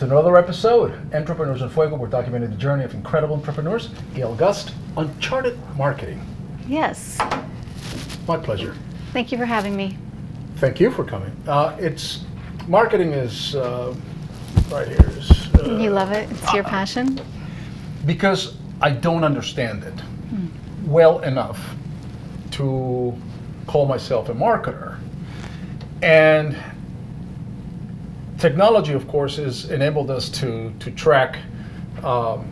another episode, Entrepreneurs in Fuego. We're documenting the journey of incredible entrepreneurs. Gail, Gust, Uncharted Marketing. Yes. My pleasure. Thank you for having me. Thank you for coming. Marketing is right here. You love it? It's your passion? Because I don't understand it well enough to call myself a marketer. And technology, of course, has enabled us to track to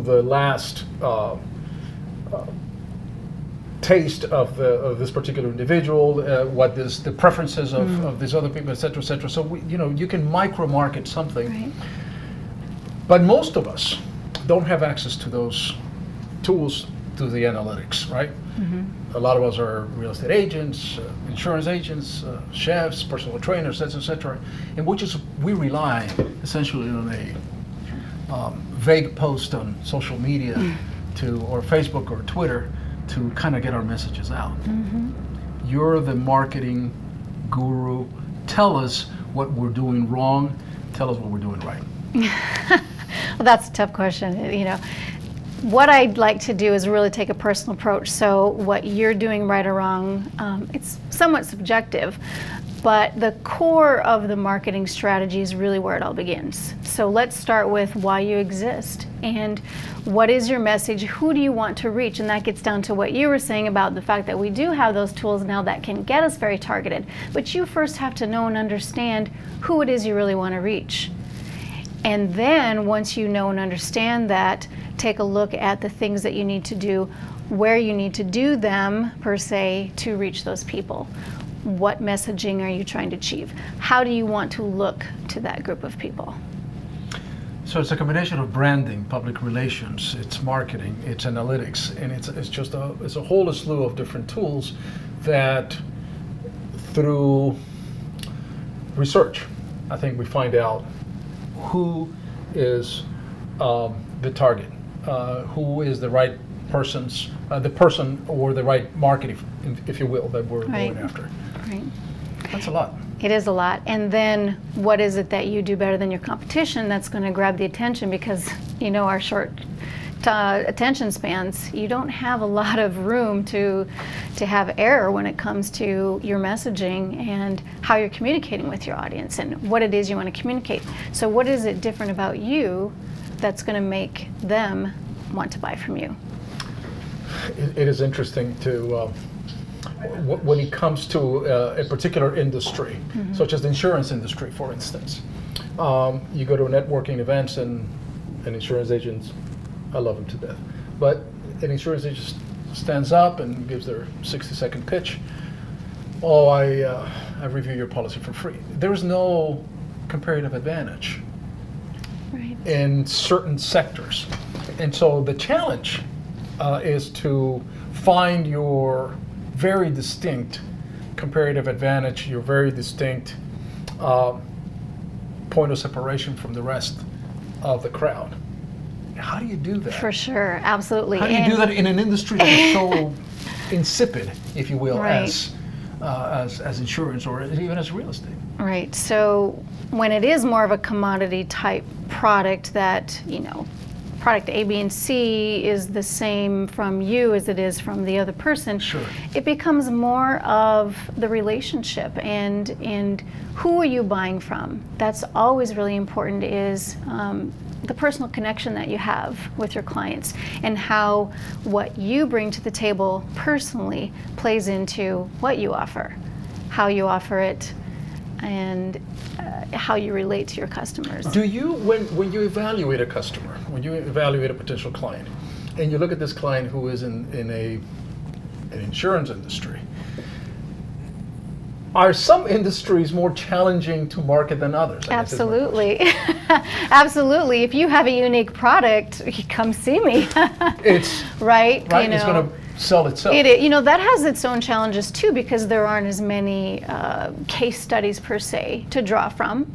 the last taste of this particular individual, what is the preferences of these other people, et cetera, et cetera. So you can micro market something, Right. but most of us don't have access to those tools, to the analytics, right? A lot of us are real estate agents, insurance agents, chefs, personal trainers, et cetera, and we rely essentially on a vague post on social media or Facebook or Twitter to kind of get our messages out. You're the marketing guru. Tell us what we're doing wrong. Tell us what we're doing right. Well, that's a tough question. What I'd like to do is really take a personal approach. So what you're doing right or wrong, it's somewhat subjective, but the core of the marketing strategy is really where it all begins. So let's start with why you exist and what is your message, who do you want to reach? And that gets down to what you were saying about the fact that we do have those tools now that can get us very targeted, but you first have to know and understand who it is you really want to reach. And then once you know and understand that, take a look at the things that you need to do, where you need to do them, per se, to reach those people. What messaging are you trying to achieve? How do you want to look to that group of people? So it's a combination of branding, public relations, it's marketing, it's analytics, and it's a whole slew of different tools that through research, I think we find out who is the target, who is the right the person or the right market, if you will, that we're going after. Right. That's a lot. It is a lot. And then what is it that you do better than your competition that's going to grab the attention? Because our short attention spans, you don't have a lot of room to have error when it comes to your messaging and how you're communicating with your audience and what it is you want to communicate. So what is it different about you that's going to make them want to buy from you? It is interesting to when it comes to a particular industry, such as the insurance industry, for instance. You go to networking events and insurance agents, I love them to death, but an insurance agent stands up and gives their 60-second pitch. Oh, I review your policy for free. There's no comparative advantage in certain sectors. And so the challenge is to find your very distinct comparative advantage, your very distinct point of separation from the rest of the crowd. How do you do that? For sure, absolutely. How do you do that in an industry that is so insipid, if you will, as insurance or even as real estate? Right. So when it is more of a commodity type product that, product A, B, and C is the same from you as it is from the other person, sure, it becomes more of the relationship and who are you buying from? That's always really important is the personal connection that you have with your clients and how what you bring to the table personally plays into what you offer, how you offer it, and how you relate to your customers. Do you, when you evaluate a customer, when you evaluate a potential client, and you look at this client who is in an insurance industry, are some industries more challenging to market than others? Absolutely. Absolutely. If you have a unique product, come see me. It's right. It's going to sell itself. That has its own challenges too, because there aren't as many case studies per se to draw from.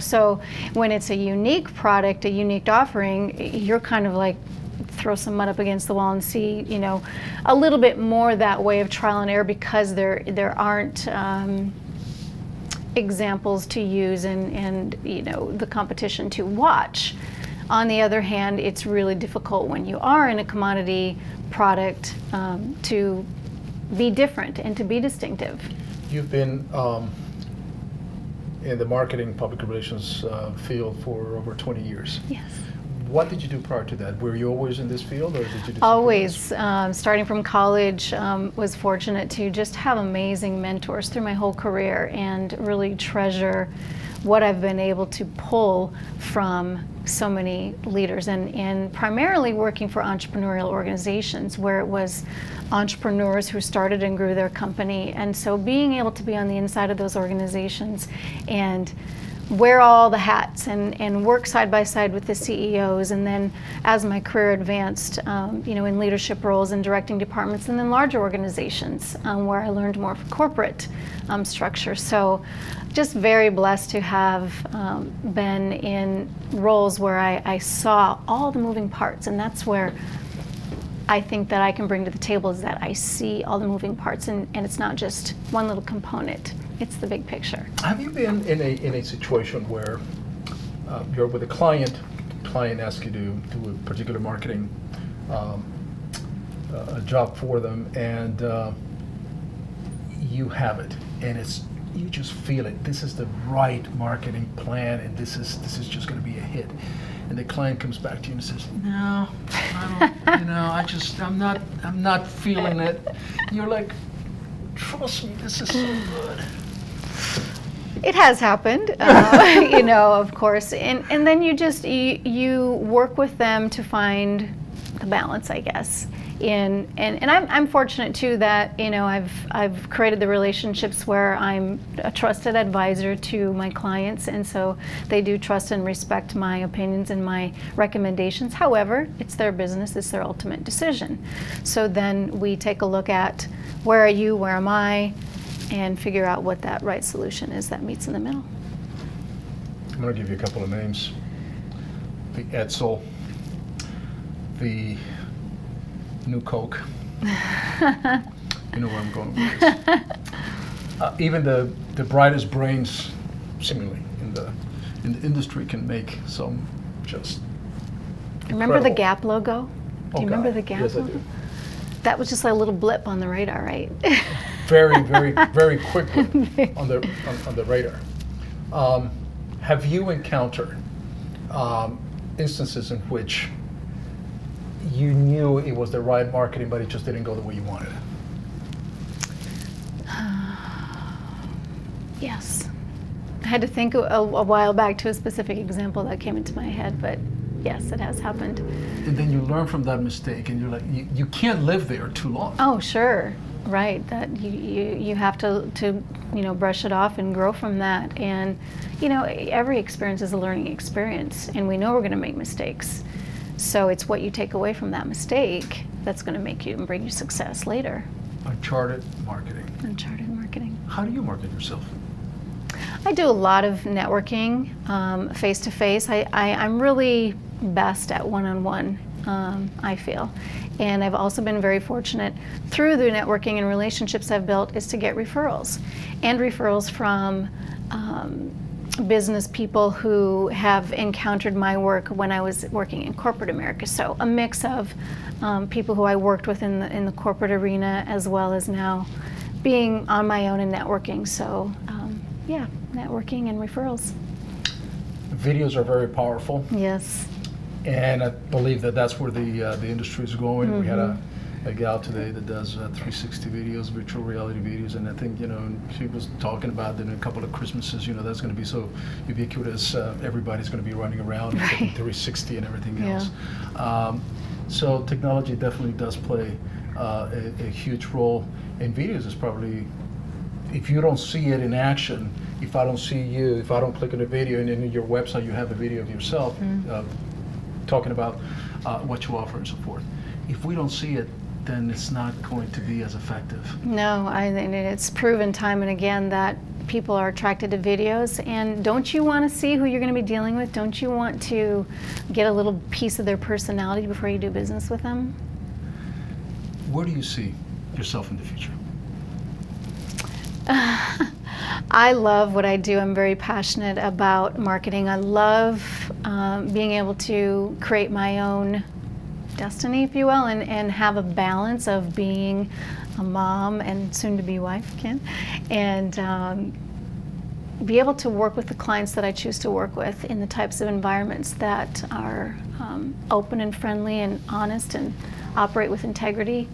So when it's a unique product, a unique offering, you're kind of like throw some mud up against the wall and see, a little bit more that way of trial and error because there aren't examples to use and the competition to watch. On the other hand, it's really difficult when you are in a commodity product to be different and to be distinctive. You've been in the marketing public relations field for over 20 years. Yes. What did you do prior to that? Were you always in this field, or did you do something Always. else? Starting from college, was fortunate to just have amazing mentors through my whole career and really treasure what I've been able to pull from so many leaders, and primarily working for entrepreneurial organizations where it was entrepreneurs who started and grew their company. And so being able to be on the inside of those organizations and wear all the hats and work side by side with the CEOs, and then as my career advanced, in leadership roles and directing departments, and then larger organizations where I learned more of corporate structure. So just very blessed to have been in roles where I saw all the moving parts, and that's where I think that I can bring to the table, is that I see all the moving parts, and it's not just one little component. It's the big picture. Have you been in a situation where you're with a client asks you to do a particular marketing a job for them, and you have it, and you just feel it. This is the right marketing plan, and this is just going to be a hit. And the client comes back to you and says, "No, I don't. I'm not feeling it." You're like, "Trust me, this is so good." It has happened, of course, and then you work with them to find the balance, I guess. And I'm fortunate too that I've created the relationships where I'm a trusted advisor to my clients, and so they do trust and respect my opinions and my recommendations. However, it's their business, it's their ultimate decision. So then we take a look at where are you, where am I, and figure out what that right solution is that meets in the middle. I'm going to give you a couple of names. The Edsel, the New Coke. You know where I'm going with this. Even the brightest brains, seemingly, in the industry can make some just Remember the incredible. Gap logo? Do you remember God. the Gap Yes, I logo? do. That was just like a little blip on the radar, right? Very, very, very quickly on the radar. Have you encountered instances in which you knew it was the right marketing, but it just didn't go the way you wanted it? Yes. I had to think a while back to a specific example that came into my head, but yes, it has happened. And then you learn from that mistake, and you're like, you can't live there too long. Oh, sure. Right. That you have to brush it off and grow from that. And every experience is a learning experience, and we know we're going to make mistakes. So it's what you take away from that mistake that's going to make you and bring you success later. Uncharted marketing. Uncharted marketing. How do you market yourself? I do a lot of networking, face-to-face. I'm really best at one-on-one, I feel. And I've also been very fortunate through the networking and relationships I've built is to get referrals. And referrals from business people who have encountered my work when I was working in corporate America. So a mix of people who I worked with in the corporate arena, as well as now being on my own and networking. So yeah, networking and referrals. Videos are very powerful, Yes. and I believe that's where the industry is going. Mm-hmm. We had a gal today that does 360 videos, virtual reality videos, and I think she was talking about that in a couple of Christmases. That's going to be so ubiquitous. Everybody's going to be running around Right. 360 and everything Yeah. else. So technology definitely does play a huge role. And videos is probably, if you don't see it in action, if I don't see you, if I don't click on a video, and in your website you have a video of yourself talking about what you offer and so forth. If we don't see it, then it's not going to be as effective. No, and it's proven time and again that people are attracted to videos. And don't you want to see who you're going to be dealing with? Don't you want to get a little piece of their personality before you do business with them? Where do you see yourself in the future? I love what I do. I'm very passionate about marketing. I love being able to create my own destiny, if you will, and have a balance of being a mom and soon-to-be wife, Ken, and be able to work with the clients that I choose to work with in the types of environments that are open and friendly and honest and operate with integrity.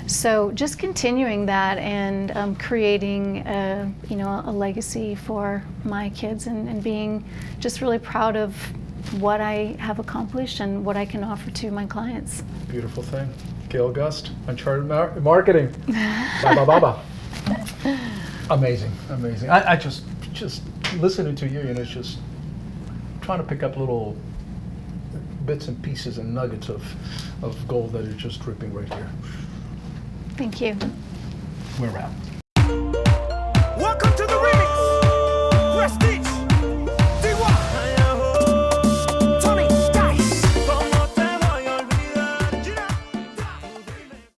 So just continuing that and creating a legacy for my kids and being just really proud of what I have accomplished and what I can offer to my clients. Beautiful thing. Gail, Gust, Uncharted Marketing. Ba ba ba ba. Amazing, amazing. I just listening to you, it's just trying to pick up little bits and pieces and nuggets of gold that are just dripping right here. Thank you. We're out.